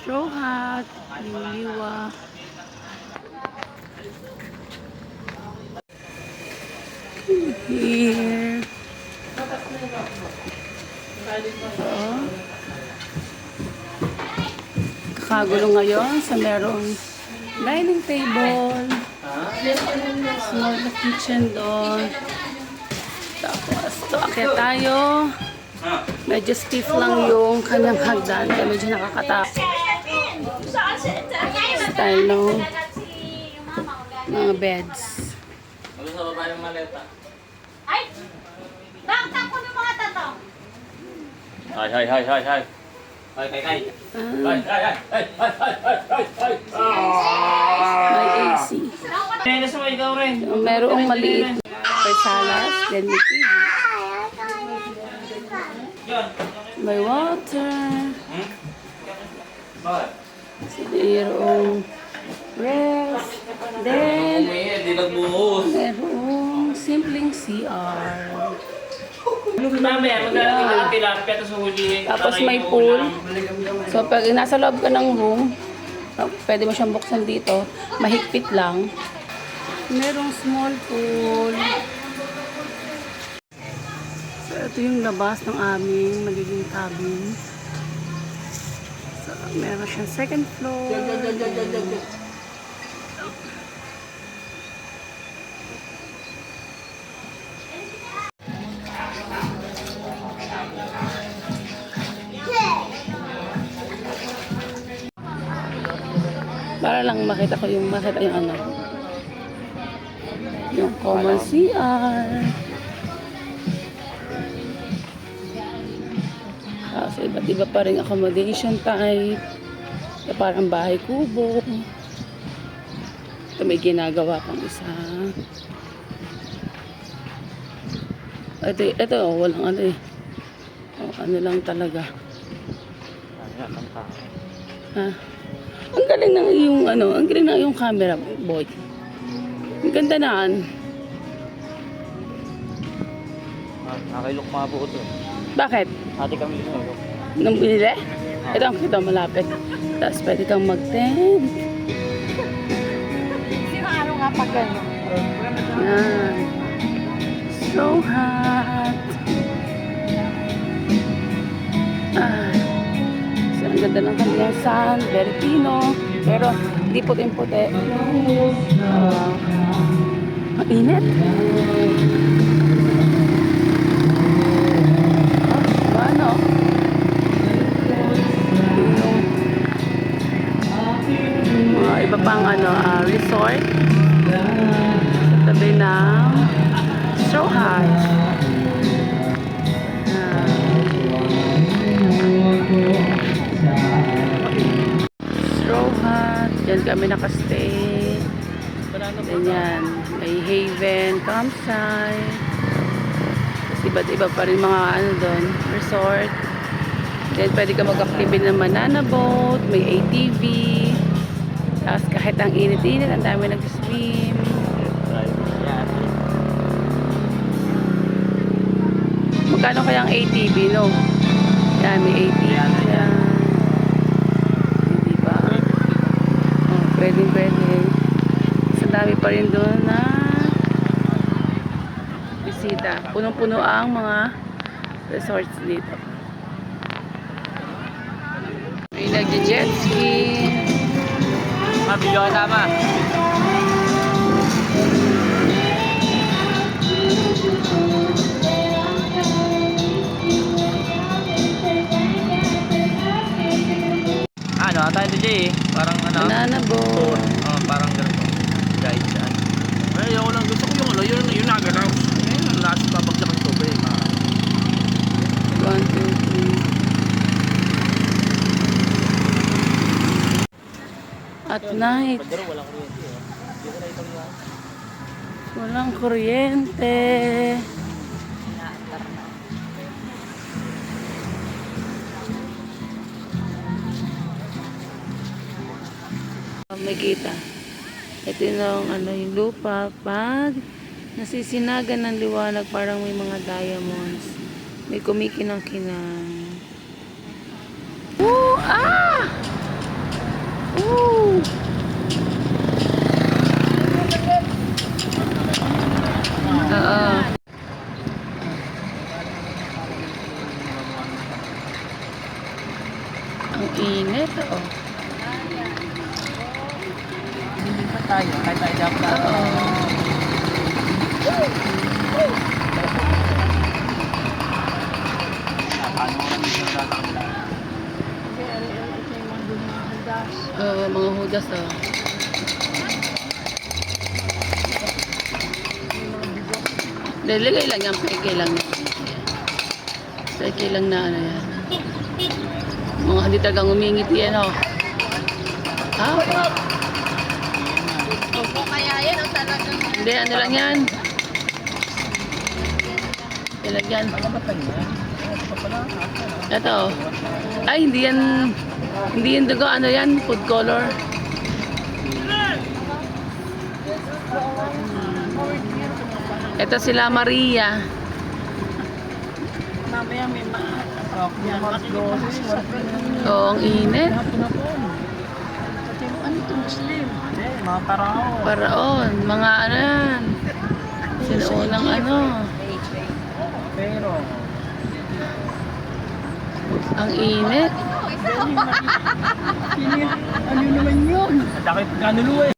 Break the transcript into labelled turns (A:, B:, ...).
A: Straw Hat, Liwa. Here. Kakagulo ngayon sa merong dining table. Small na kitchen doon. Tapos, to akyat tayo. Medyo stiff lang yung kanyang hagdan. Kaya medyo nakakatakot. Style ng mga beds.
B: Ano sa baba yung maleta?
C: Ay! Nakakita ko ng mga tato.
B: Hay. Hay, kay. Hay.
A: May AC.
B: Kaya sa mga ikaw rin.
A: Merong maliit. May salas. Then may TV. May water.
B: Bakit?
A: Mayroong rest. Then,
B: Hindi nagbuhos.
A: merong simpleng CR.
B: Mamaya, magdarating ka ng tilapia tapos huhulihin.
A: Tapos may pool. So, pag nasa loob ka ng room, pwede mo siyang buksan dito. Mahigpit lang. Merong small pool. So, ito yung labas ng aming magiging cabin. So, meron siyang second floor. Para lang makita yung ano. Yung common CR. So, iba't iba pa rin accommodation type. So, parang bahay kubo. Ito may ginagawa pang isa. Ito walang ano eh. Ano lang talaga. Ha? Ang galing ng yung ano, ang galing ng yung camera, boy. Ang ganda naan.
B: Nakailok mga buo to.
A: Bakit?
B: Ate kami linulok.
A: Nung binili? Ito ang kita malapit. Tapos pwede kang mag-tent.
C: Sino ano nga pag gano'n?
A: Yan. So hot. So, ang ganda ng kanyang sun. Very pino. Pero, hindi puting-puti. Ang init. Ano? Yung mga iba pang ano, resort. Sa tabi ng Straw Hat. Straw Hat. Diyan kami nakastay. Ganyan. May Haven, campsite. Tapos iba't iba pa rin mga ano doon, resort. Then pwede ka mag-activate ng banana boat. May ATV. Tapos kahit ang init-init, ang dami nag-swim. Magkano kaya ang ATV, no? Yan, may ATV. Yan. Hindi ba? Oh, pwede. Sa dami pa rin doon na bisita. Punong-puno ang mga resorts dito. May nag-jet ski.
B: Video ka tama. Ano, tayo DJ eh. Parang ano.
A: Banana boat.
B: Parang ganito. Guide saan.
D: Ay, ako lang gusto ko yung ano, yun nagalaw. Ayun, last babagsak ng tubig.
A: 1, 2, 3. At night.
B: Pero walang kuryente eh. Dito na itong
A: Walang kuryente. May kita. Ito yung ano, yung lupa. Pag nasisinagan ng liwanag, parang may mga diamonds. May kumikinang-kinang. Oh! Ah! Ang init, oh.
B: Hindi pa tayo. Kahit tayo dapat.
A: Oo.
B: Paano ko lang dito natatanggal?
A: Oo, mga hudas, oh. Lagay lang yan, peke lang yan. Peke lang na ano yan. Mga hindi talagang umingiti yan, oh. Ah, okay.
C: Opo, kaya yan, o talagang...
A: Hindi, ano lang yan. Ilagyan. Ito, oh. Ay, hindi yan dugo, ano yan, food color. Ito sila Maria.
B: Mamaya may mas doses.
A: Oo, ang init.
B: Ano ito, Muslim? Mga parao.
A: Paraon, mga ano yan. Sinuunang ano.
B: Pero,
A: Ang init.
B: ano naman yun? Ang daki kanuluwa eh.